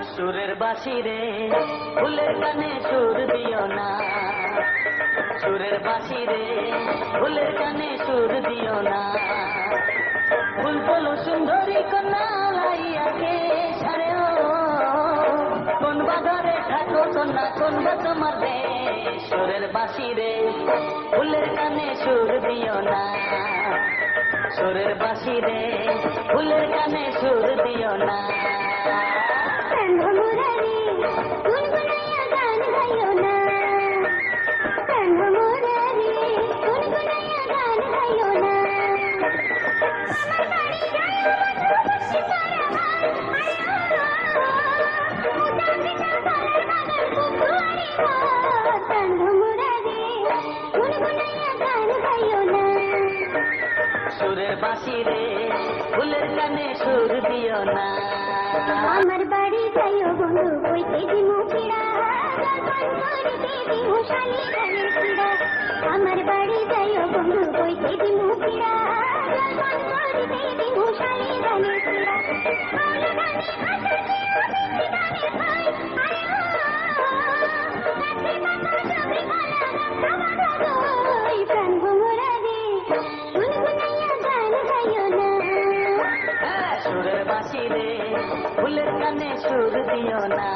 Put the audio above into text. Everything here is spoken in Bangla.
সুরের বাঁশি রে ফুলের কানে সুর দিও না, সুরের বাঁশি রে ফুলের কানে সুর দিও না। ফুল ফুল সুন্দরী কন্যা লাইয়াকে ছাড়ে ও, কোন বাজারে থাকো কন্যা কোন বা তোমার দেশ। সুরের বাঁশি রে ফুলের কানে সুর দিও না, সুরের বাঁশি রে ফুলের কানে সুর দিও না। সুরের বাঁশি রে ফুলের কানে সুর দিও না। আমার বাড়ি যাইও বন্ধু কইতে দিমু পিড়া, করিতে দিমু শালি ধানের পিড়া। আমার বাড়ি যাইও বন্ধু কইতে দিমু পিড়া, করিতে দিমু শালি ধানের পিড়া। প্রাণ ভোমরা রে গুনগুনাইয়া গান গাইও না। সুরের বাঁশি রে ফুলের কানে সুর দিও না।